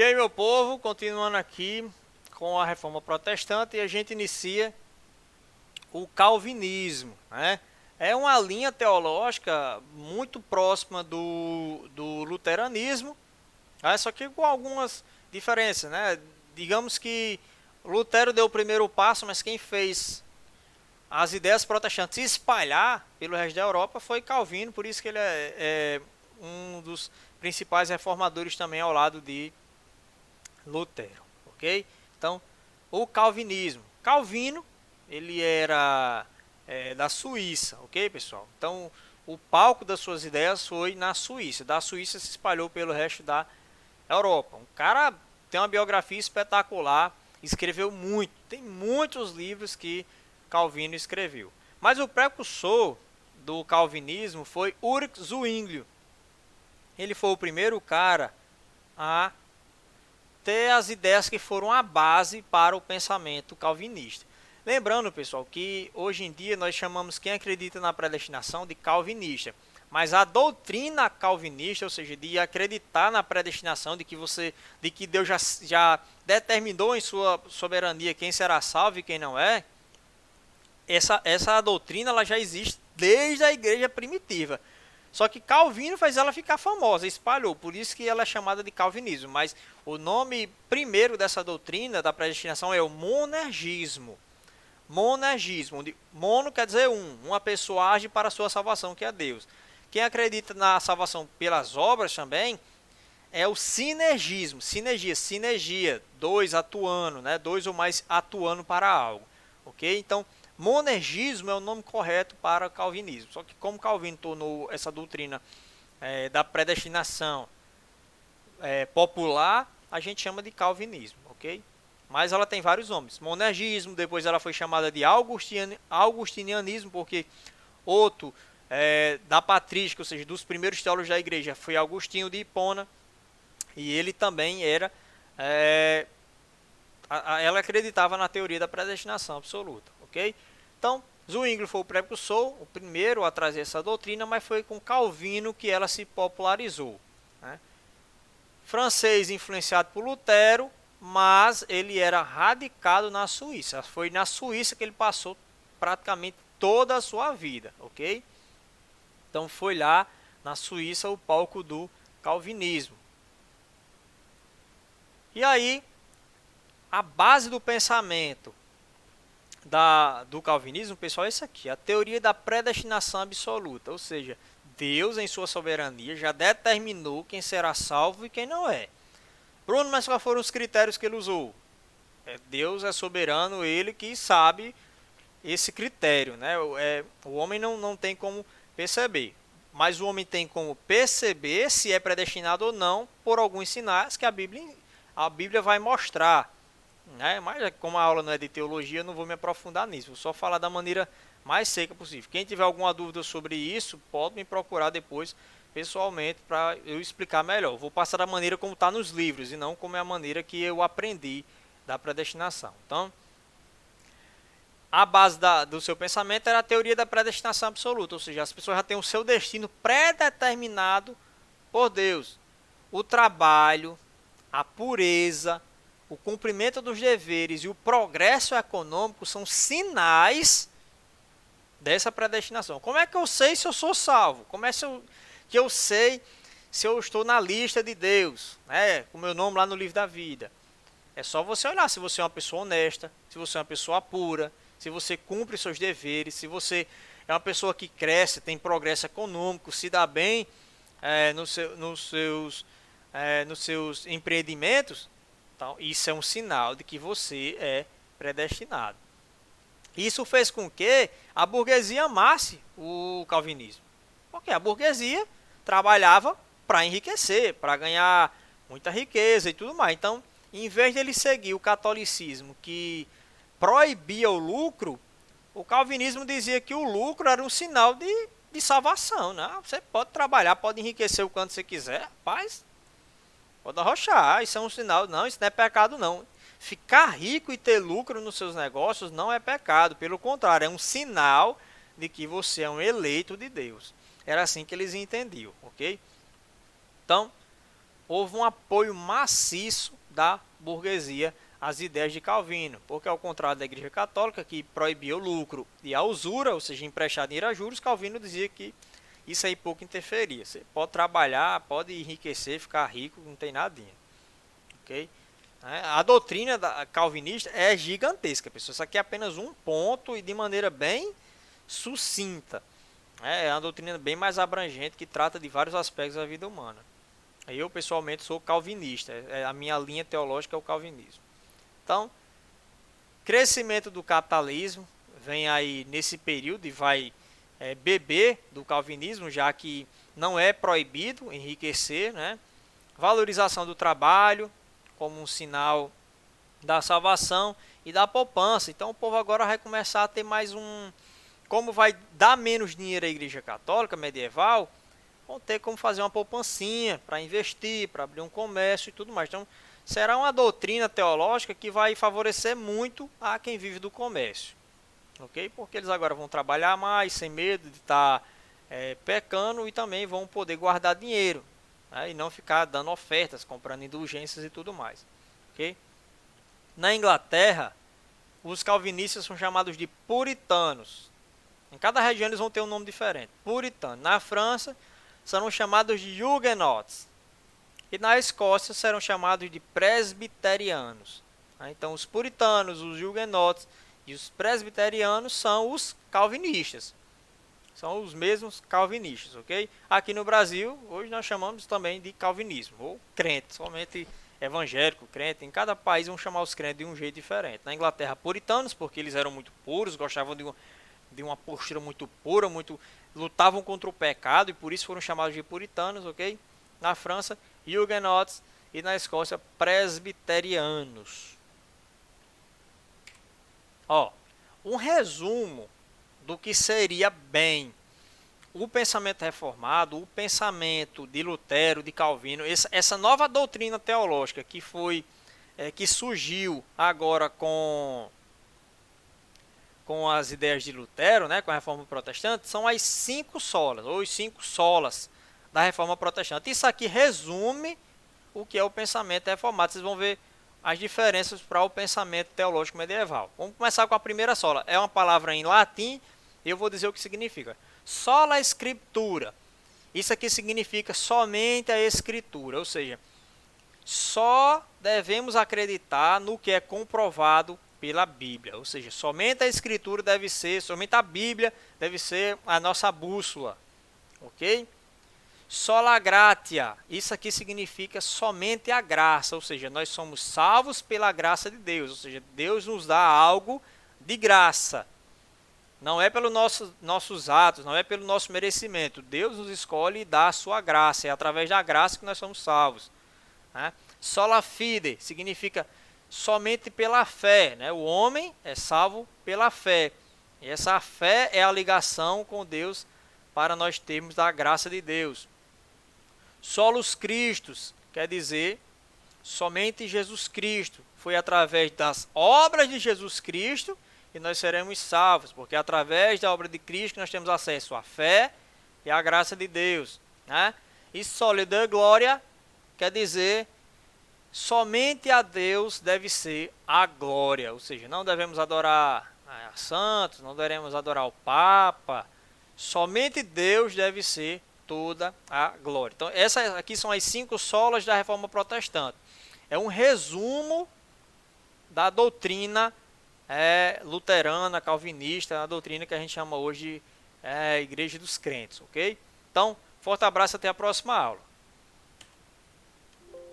E aí, meu povo, continuando aqui com a Reforma Protestante, e a gente inicia o Calvinismo, né? É uma linha teológica muito próxima do luteranismo, né? Só que com algumas diferenças, né? Digamos que Lutero deu o primeiro passo, mas quem fez as ideias protestantes se espalhar pelo resto da Europa foi Calvino, por isso que ele é um dos principais reformadores também ao lado de Lutero, ok? Então, o calvinismo. Calvino, ele era da Suíça, ok, pessoal? Então, o palco das suas ideias foi na Suíça. Da Suíça se espalhou pelo resto da Europa. Um cara tem uma biografia espetacular, escreveu muito, tem muitos livros que Calvino escreveu. Mas o precursor do calvinismo foi Ulrich Zwingli. Ele foi o primeiro cara a ter as ideias que foram a base para o pensamento calvinista. Lembrando, pessoal, que hoje em dia nós chamamos quem acredita na predestinação de calvinista, mas a doutrina calvinista, ou seja, de acreditar na predestinação, de que Deus já determinou em sua soberania quem será salvo e quem não é, essa doutrina ela já existe desde a igreja primitiva. Só que Calvino fez ela ficar famosa, espalhou, por isso que ela é chamada de calvinismo. Mas o nome primeiro dessa doutrina da predestinação é o monergismo. Monergismo, onde mono quer dizer uma pessoa age para a sua salvação, que é Deus. Quem acredita na salvação pelas obras também é o sinergismo, sinergia, dois atuando, né? Dois ou mais atuando para algo, ok? Então, monergismo é o nome correto para o calvinismo. Só que como Calvino tornou essa doutrina da predestinação popular, a gente chama de calvinismo, ok? Mas ela tem vários nomes. Monergismo, depois ela foi chamada de augustinianismo, porque outro da patrística, ou seja, dos primeiros teólogos da igreja, foi Agostinho de Hipona, e ele também era ela acreditava na teoria da predestinação absoluta, ok? Então, Zwingli foi o precursor, o primeiro a trazer essa doutrina, mas foi com Calvino que ela se popularizou, né? Francês influenciado por Lutero, mas ele era radicado na Suíça. Foi na Suíça que ele passou praticamente toda a sua vida, ok? Então foi lá na Suíça o palco do calvinismo. E aí, a base do pensamento do calvinismo, pessoal, é isso aqui, a teoria da predestinação absoluta, ou seja, Deus em sua soberania já determinou quem será salvo e quem não é. Bruno, mas quais foram os critérios que ele usou? Deus é soberano, ele que sabe esse critério, né? O homem não tem como perceber, mas o homem tem como perceber se é predestinado ou não por alguns sinais que a Bíblia vai mostrar, né? Mas como a aula não é de teologia, eu não vou me aprofundar nisso, vou só falar da maneira mais seca possível. Quem tiver alguma dúvida sobre isso, pode me procurar depois pessoalmente para eu explicar melhor. Vou passar da maneira como está nos livros e não como é a maneira que eu aprendi da predestinação. Então, a base do seu pensamento era a teoria da predestinação absoluta, ou seja, as pessoas já têm o seu destino pré-determinado por Deus. O trabalho, a pureza, o cumprimento dos deveres e o progresso econômico são sinais dessa predestinação. Como é que eu sei se eu sou salvo? Como é que eu sei se eu estou na lista de Deus, né? Com o meu nome lá no livro da vida? É só você olhar se você é uma pessoa honesta, se você é uma pessoa pura, se você cumpre seus deveres, se você é uma pessoa que cresce, tem progresso econômico, se dá bem nos seus empreendimentos. Então, isso é um sinal de que você é predestinado. Isso fez com que a burguesia amasse o calvinismo. Porque a burguesia trabalhava para enriquecer, para ganhar muita riqueza e tudo mais. Então, em vez de ele seguir o catolicismo que proibia o lucro, o calvinismo dizia que o lucro era um sinal de salvação, né? Você pode trabalhar, pode enriquecer o quanto você quiser, rapaz, pode arrochar, isso é um sinal. Não, isso não é pecado não. Ficar rico e ter lucro nos seus negócios não é pecado, pelo contrário, é um sinal de que você é um eleito de Deus. Era assim que eles entendiam, ok? Então, houve um apoio maciço da burguesia às ideias de Calvino, porque ao contrário da Igreja Católica, que proibia o lucro e a usura, ou seja, emprestar dinheiro a juros, Calvino dizia que isso aí pouco interferia. Você pode trabalhar, pode enriquecer, ficar rico, não tem nadinha. Ok? A doutrina calvinista é gigantesca, pessoal. Isso aqui é apenas um ponto e de maneira bem sucinta. É uma doutrina bem mais abrangente que trata de vários aspectos da vida humana. Eu, pessoalmente, sou calvinista. A minha linha teológica é o calvinismo. Então, crescimento do capitalismo vem aí nesse período e vai beber do calvinismo, já que não é proibido enriquecer, né? Valorização do trabalho como um sinal da salvação e da poupança. Então o povo agora vai começar a ter mais como vai dar menos dinheiro à Igreja Católica medieval, vão ter como fazer uma poupancinha para investir, para abrir um comércio e tudo mais. Então será uma doutrina teológica que vai favorecer muito a quem vive do comércio. Ok? Porque eles agora vão trabalhar mais, sem medo de estar pecando, e também vão poder guardar dinheiro, né? E não ficar dando ofertas, comprando indulgências e tudo mais. Ok? Na Inglaterra, os calvinistas são chamados de puritanos. Em cada região eles vão ter um nome diferente. Puritano. Na França, serão chamados de huguenots. E na Escócia serão chamados de presbiterianos. Então os puritanos, os huguenots e os presbiterianos são os calvinistas. São os mesmos calvinistas, ok? Aqui no Brasil, hoje nós chamamos também de calvinismo, ou crente, somente evangélico, crente. Em cada país vão chamar os crentes de um jeito diferente. Na Inglaterra, puritanos, porque eles eram muito puros, gostavam de uma postura muito pura, lutavam contra o pecado e por isso foram chamados de puritanos, ok? Na França, huguenots, e na Escócia, presbiterianos. Ó, um resumo do que seria bem o pensamento reformado, o pensamento de Lutero, de Calvino, essa nova doutrina teológica que surgiu agora com as ideias de Lutero, né, com a Reforma Protestante, são as 5 solas, ou os 5 solas da Reforma Protestante. Isso aqui resume o que é o pensamento reformado. Vocês vão ver as diferenças para o pensamento teológico medieval. Vamos começar com a primeira sola. É uma palavra em latim, eu vou dizer o que significa. Sola Scriptura. Isso aqui significa somente a Escritura, ou seja, só devemos acreditar no que é comprovado pela Bíblia, ou seja, somente a Escritura somente a Bíblia deve ser a nossa bússola, ok? Sola gratia, isso aqui significa somente a graça, ou seja, nós somos salvos pela graça de Deus, ou seja, Deus nos dá algo de graça. Não é pelos nossos atos, não é pelo nosso merecimento. Deus nos escolhe e dá a sua graça. É através da graça que nós somos salvos, né? Sola fide significa somente pela fé, né? O homem é salvo pela fé. E essa fé é a ligação com Deus para nós termos a graça de Deus. Solus Christus quer dizer somente Jesus Cristo. Foi através das obras de Jesus Cristo e nós seremos salvos, porque através da obra de Cristo nós temos acesso à fé e à graça de Deus, né? E soli Deo gloria quer dizer somente a Deus deve ser a glória, ou seja, não devemos adorar a santos, não devemos adorar o Papa, somente Deus deve ser toda a glória. Então essas aqui são as 5 solas da Reforma Protestante. É um resumo da doutrina luterana, calvinista, a doutrina que a gente chama hoje Igreja dos Crentes, ok? Então, forte abraço, até a próxima aula.